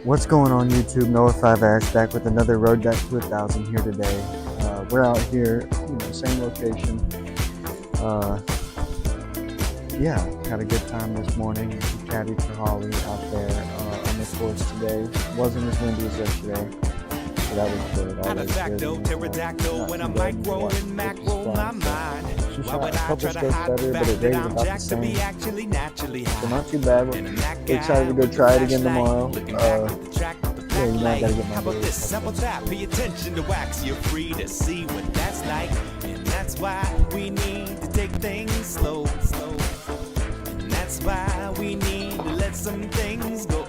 What's going on YouTube? Noah 5 Ash back with another Road That to 1000 here today. We're out here, same location. Yeah, had a good time this morning. Caddied for Holly out there on the course today. Wasn't as windy as yesterday, so that was good. Always good. Pterodactyl when I'm micro and macro my mind. She Why shot would a I couple try to strokes hide better, the but fact it that rated I'm about the jacked to be same. actually naturally high? So not too bad. We're excited to go try it again tomorrow. Yeah, I gotta get my How about this? How about that? Pay attention to wax. You're free to see what that's like. And that's why we need to take things slow. And that's why we need to let some things go.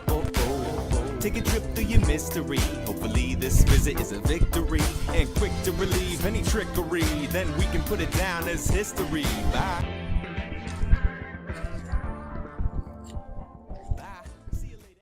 Take a trip through your mystery. Hopefully this visit is a victory. And quick to relieve any trickery. Then we can put it down as history. Bye. See you later.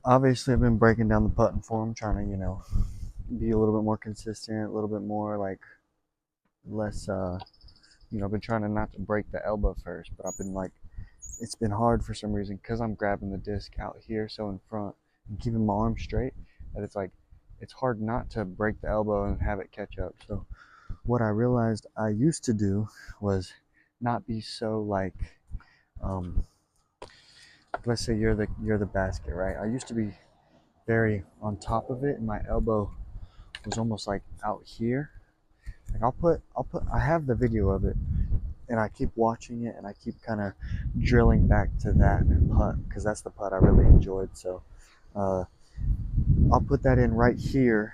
Obviously, I've been breaking down the putting form, trying to, be a little bit more consistent, a little bit more like less, I've been trying to not to break the elbow first, but I've been like, it's been hard for some reason because I'm grabbing the disc out here so in front and keeping my arm straight that it's like, it's hard not to break the elbow and have it catch up. So what I realized I used to do was not be so like, let's say you're the basket, right? I used to be very on top of it and my elbow was almost like out here. Like I have the video of it and I keep watching it and I keep kind of drilling back to that putt because that's the putt I really enjoyed. So I'll put that in right here.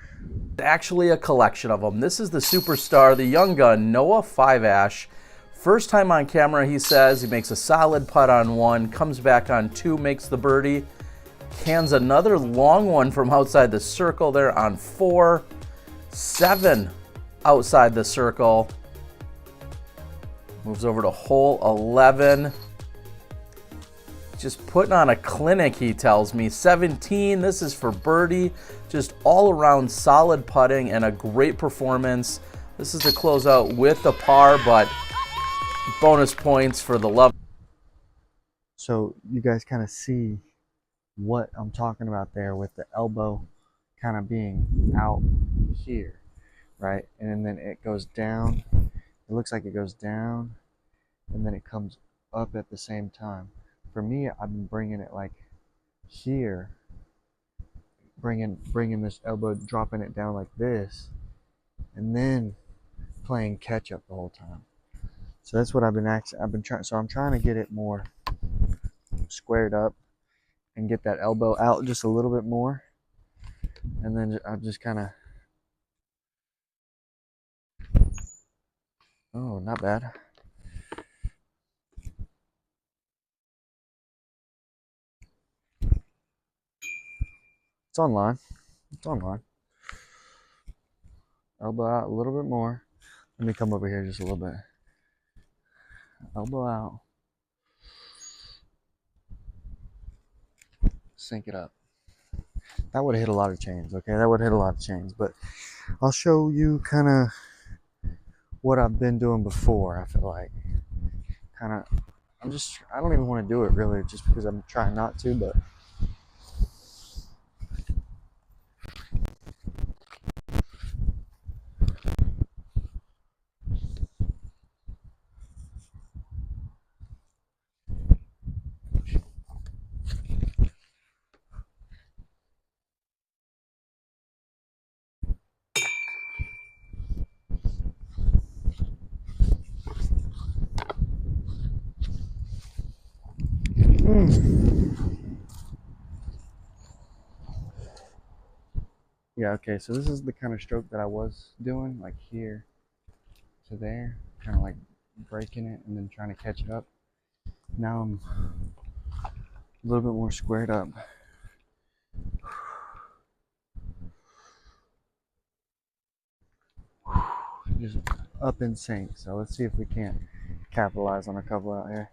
Actually a collection of them. This is the superstar, the young gun, Noah 5 Ash. First time on camera, he says. He makes a solid putt on one, comes back on two, makes the birdie, cans another long one from outside the circle there on 4, 7 outside the circle. Moves over to hole 11. Just putting on a clinic, he tells me. 17, this is for birdie. Just all around solid putting and a great performance. This is to close out with the par, but bonus points for the love. So you guys kind of see what I'm talking about there with the elbow kind of being out here, right? And then it goes down. It looks like it goes down and then it comes up at the same time. For me, I've been bringing it like here, bringing this elbow, dropping it down like this, and then playing catch up the whole time. So that's what I've been trying. So I'm trying to get it more squared up and get that elbow out just a little bit more, and then I just kind of. Oh, not bad. It's online. It's online. Elbow out a little bit more. Let me come over here just a little bit. Elbow out. Sink it up. That would have hit a lot of chains, okay? That would hit a lot of chains, but I'll show you kind of what I've been doing before, I feel like. kind of, I don't even want to do it really, just because I'm trying not to, but. Yeah, okay, so this is the kind of stroke that I was doing, like here to there, kind of like breaking it and then trying to catch it up. Now I'm a little bit more squared up. Just up in sync. So let's see if we can't capitalize on a couple out here.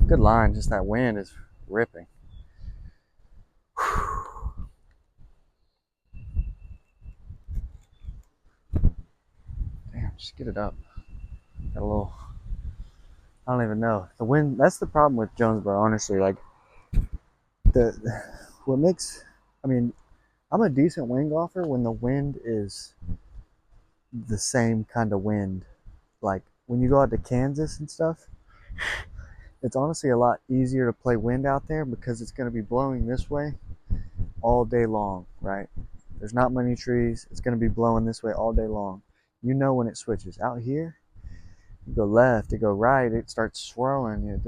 Good line, just that wind is ripping. Damn, just get it up. Got a little, I don't even know. The wind, that's the problem with Jonesboro, honestly. Like, the, what makes, I mean, I'm a decent wind golfer when the wind is the same kind of wind. Like, when you go out to Kansas and stuff, it's honestly a lot easier to play wind out there because it's going to be blowing this way all day long, right? There's not many trees. It's going to be blowing this way all day long. You know when it switches. Out here, you go left, you go right, it starts swirling.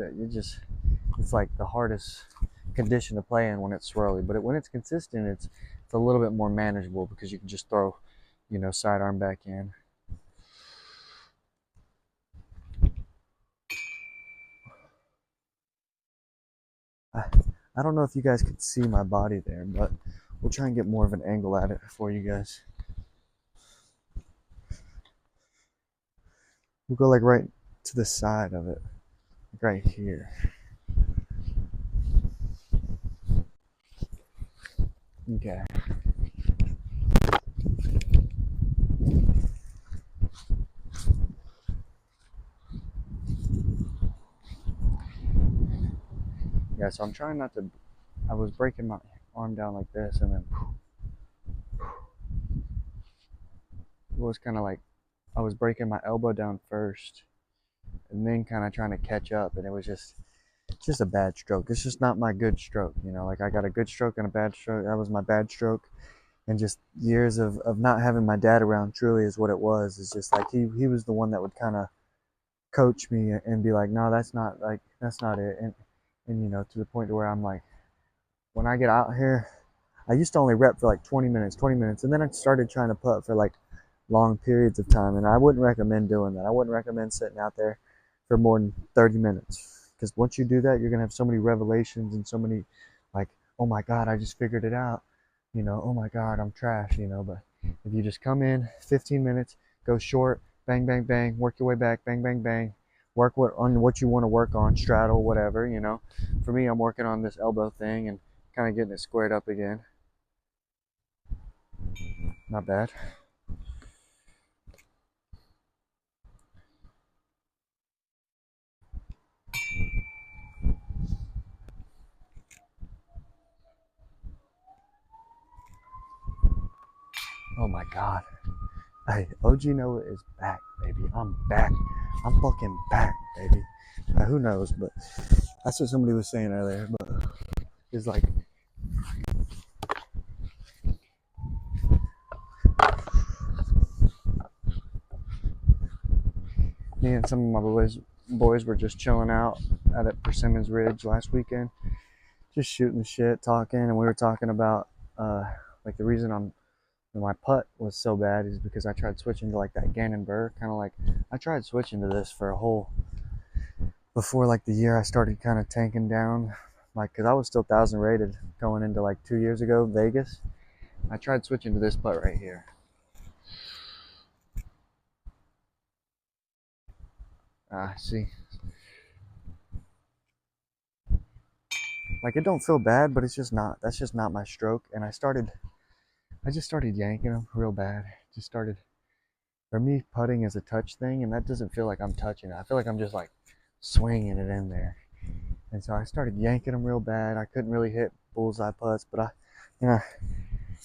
It's like the hardest condition to play in when it's swirly. But when it's consistent, it's a little bit more manageable because you can just throw, sidearm back in. I don't know if you guys could see my body there, but we'll try and get more of an angle at it for you guys. We'll go like right to the side of it, like right here. Okay. Yeah, so I'm trying not to, I was breaking my arm down like this and then it was kind of like I was breaking my elbow down first and then kind of trying to catch up, and it was just a bad stroke. It's just not my good stroke, like I got a good stroke and a bad stroke. That was my bad stroke, and just years of not having my dad around truly is what it was. It's just like he was the one that would kind of coach me and be like, no, that's not it, and to the point to where I'm like, when I get out here, I used to only rep for like 20 minutes, and then I started trying to putt for like long periods of time, and I wouldn't recommend doing that. I wouldn't recommend sitting out there for more than 30 minutes, because once you do that, you're gonna have so many revelations and so many, like, oh my god, I just figured it out, oh my god, I'm trash, but if you just come in 15 minutes, go short, bang bang bang, work your way back, bang bang bang, work on what you want to work on, straddle, whatever. For me, I'm working on this elbow thing and kind of getting it squared up again. Not bad. Oh my god. Hey, OG Noah is back, baby. I'm back. I'm fucking back, baby. Who knows, but that's what somebody was saying earlier. But it's like, me and some of my boys were just chilling out at Persimmons Ridge last weekend, just shooting the shit, talking, and we were talking about like the reason my putt was so bad is because I tried switching to like that Gannon Burr, kind of like I tried switching to this for a whole before like the year I started kind of tanking down, like because I was still 1,000 rated going into like 2 years ago Vegas. I tried switching to this putt right here. See, Like it don't feel bad, but it's just not. That's just not my stroke. And I just started yanking them real bad. Just started. For me, putting is a touch thing, and that doesn't feel like I'm touching it. I feel like I'm just like swinging it in there. And so I started yanking them real bad. I couldn't really hit bullseye putts, but you know,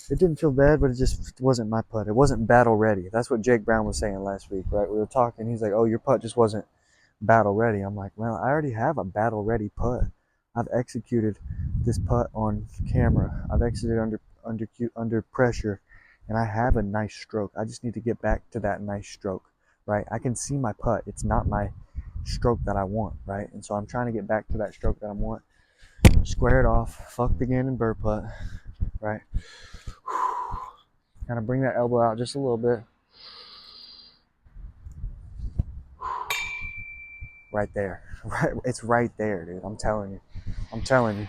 it didn't feel bad, but it just wasn't my putt. It wasn't battle ready. That's what Jake Brown was saying last week, right? We were talking. He's like, "Oh, your putt just wasn't battle ready." I'm like, "Well, I already have a battle ready putt. I've executed this putt on camera. I've executed under pressure, and I have a nice stroke. I just need to get back to that nice stroke, right? I can see my putt. It's not my stroke that I want, right? And so I'm trying to get back to that stroke that I want. Square it off. Fuck the again and bird putt, right? Kind of bring that elbow out just a little bit. Right there. Right, it's right there, dude. I'm telling you. I'm telling you.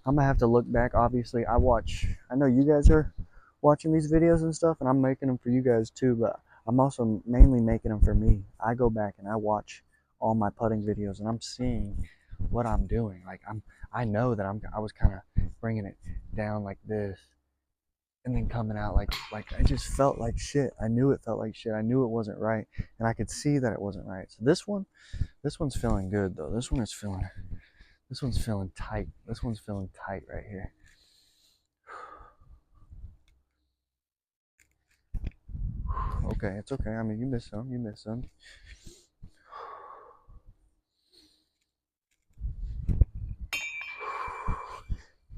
I'm gonna have to look back. Obviously, I know you guys are watching these videos and stuff, and I'm making them for you guys too, but I'm also mainly making them for me. I go back and I watch all my putting videos, and I'm seeing what I'm doing. Like I know that I was kind of bringing it down like this, and then coming out like I just felt like shit. I knew it felt like shit. I knew it wasn't right, and I could see that it wasn't right. So this one's feeling good though. This one's feeling tight. This one's feeling tight right here. Okay, it's okay. I mean, you miss some, you miss some.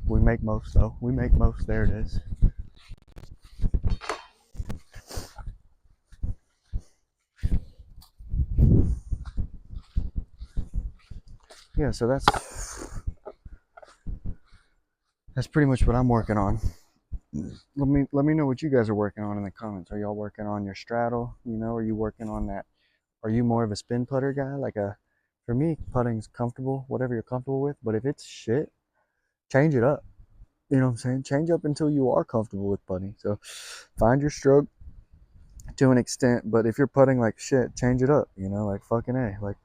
We make most though. We make most. There it is. Yeah, so that's pretty much what I'm working on. Let me know what you guys are working on in the comments. Are y'all working on your straddle? You know, are you working on that? Are you more of a spin putter guy? For me, putting's comfortable, whatever you're comfortable with. But if it's shit, change it up. You know what I'm saying? Change up until you are comfortable with putting. So find your stroke to an extent, but if you're putting like shit, change it up. You know, like fucking a. Like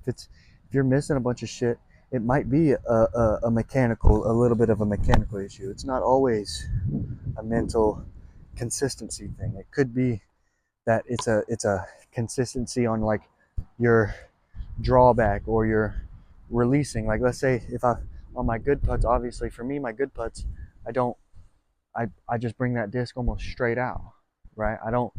if you're missing a bunch of shit, it might be a mechanical, a little bit of a mechanical issue. It's not always a mental consistency thing. It could be that it's a consistency on like your drawback or your releasing. Like let's say if I on my good putts, obviously for me my good putts, I don't I just bring that disc almost straight out, right? I don't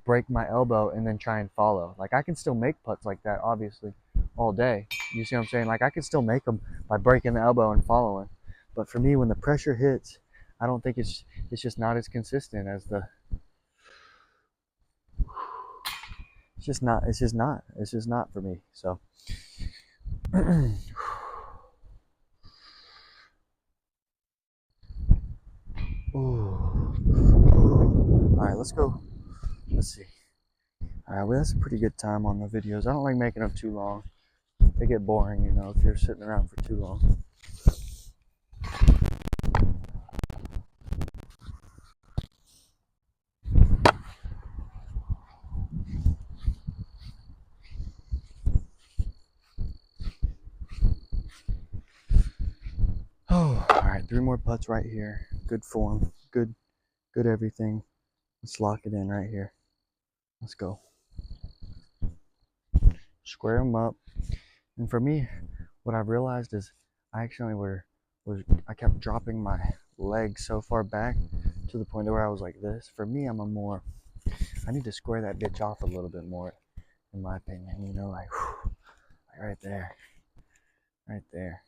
break my elbow and then try and follow. Like I can still make putts like that obviously all day. You see what I'm saying? Like I can still make them by breaking the elbow and following. But for me when the pressure hits, I don't think it's just not as consistent as the it's just not for me. So All right, let's go. Let's see. All right, well, that's a pretty good time on the videos. I don't like making them too long. They get boring, you know, if you're sitting around for too long. Oh, all right, 3 more putts right here. Good form, good everything. Let's lock it in right here. Let's go. Square them up. And for me, what I've realized is I actually I kept dropping my leg so far back to the point where I was like this. For me, I need to square that bitch off a little bit more, in my opinion. You know, like right there, right there.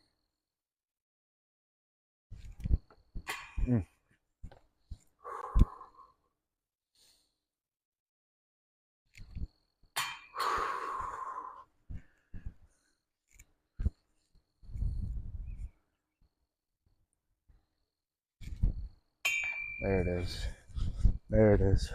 Mm. There it is. There it is.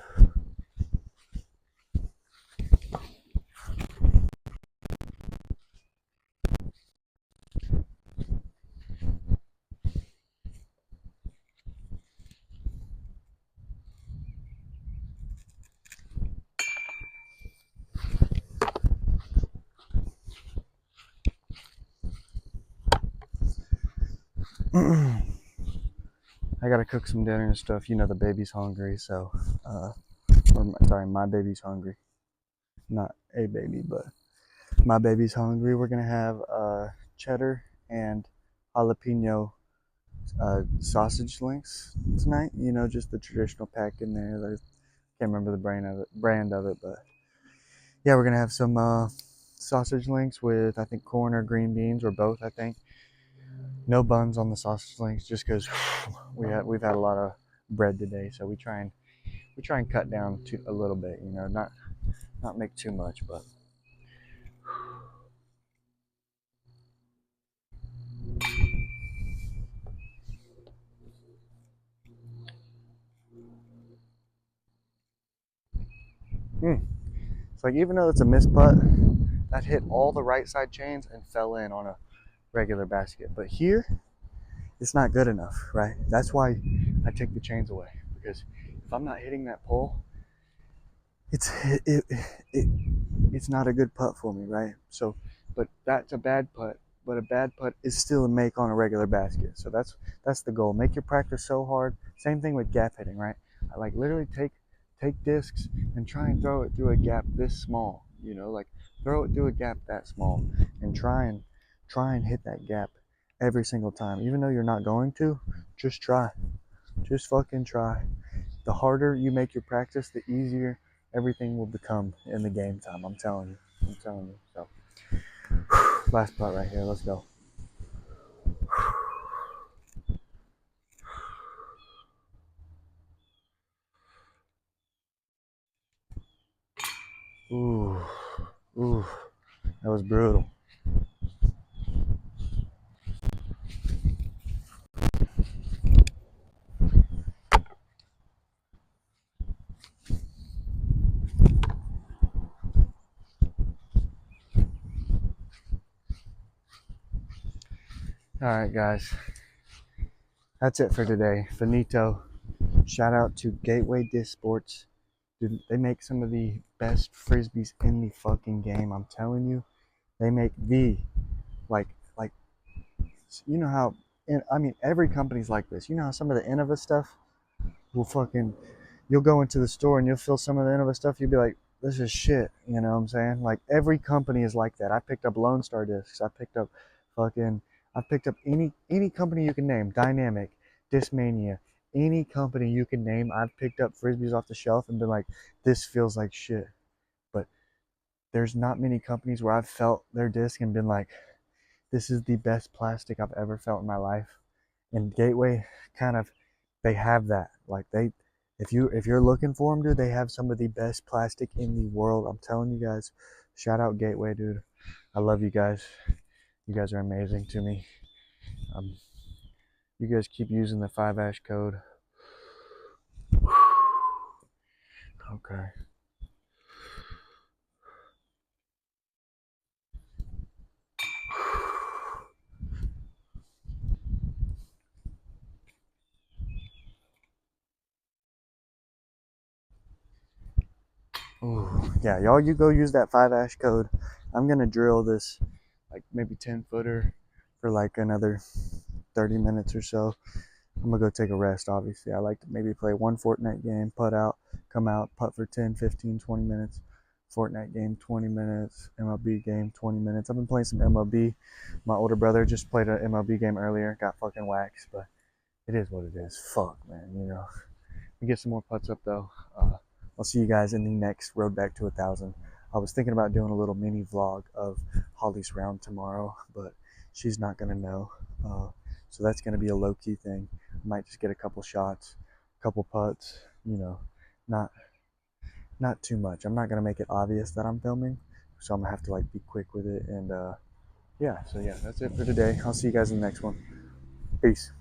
I gotta cook some dinner and stuff. You know, the baby's hungry, so sorry, my baby's hungry. Not a baby, but my baby's hungry. We're gonna have cheddar and jalapeno sausage links tonight. You know, just the traditional pack in there. I can't remember the brand of it, but yeah, we're gonna have some sausage links with I think corn or green beans or both. I think no buns on the sausage links, just because we've had a lot of bread today, so we try and cut down to a little bit. You know, not make too much, but. Mm. It's like even though it's a missed putt, that hit all the right side chains and fell in on a regular basket. But here, it's not good enough, right? That's why I take the chains away, because if I'm not hitting that pole, it's it it's not a good putt for me, right? So, but that's a bad putt. But a bad putt is still a make on a regular basket. So that's the goal. Make your practice so hard. Same thing with gap hitting, right? I like literally take discs and try and throw it through a gap this small. You know, like throw it through a gap that small, and try and hit that gap every single time. Even though you're not going to, just try. Just fucking try. The harder you make your practice, the easier everything will become in the game time. I'm telling you. I'm telling you. So, last putt right here. Let's go. Ooh, ooh, that was brutal. All right, guys. That's it for today. Finito. Shout out to Gateway Disc Sports. Dude, they make some of the best frisbees in the fucking game. I'm telling you, they make the like like you know how. I mean, every company's like this. You know how some of the Innova stuff will fucking. You'll go into the store and you'll feel some of the Innova stuff. You'll be like, this is shit. You know what I'm saying? Like every company is like that. I picked up Lone Star discs. Fucking. I picked up any company you can name. Dynamic, Discmania, any company you can name. I've picked up frisbees off the shelf and been like, this feels like shit. But there's not many companies where I've felt their disc and been like, this is the best plastic I've ever felt in my life. And Gateway kind of they have that. Like if you're looking for them, dude, they have some of the best plastic in the world. I'm telling you guys, shout out Gateway, dude. I love you guys. You guys are amazing to me. Um, you guys keep using the 5 ash code. Okay. Ooh, yeah, y'all, you go use that 5 ash code. I'm gonna drill this like maybe 10 footer for like another 30 minutes or so. I'm gonna go take a rest. Obviously, I like to maybe play one Fortnite game, putt out, come out, putt for 10, 15, 20 minutes. Fortnite game 20 minutes, MLB game 20 minutes. I've been playing some MLB. My older brother just played an MLB game earlier, got fucking waxed, but it is what it is. Fuck, man, you know. We get some more putts up though. I'll see you guys in the next road back to 1,000. I was thinking about doing a little mini vlog of Holly's round tomorrow, but she's not gonna know. So that's gonna be a low key thing. I might just get a couple shots, a couple putts. You know, not not too much. I'm not gonna make it obvious that I'm filming, so I'm gonna have to like be quick with it. And yeah, so yeah, that's it for today. I'll see you guys in the next one. Peace.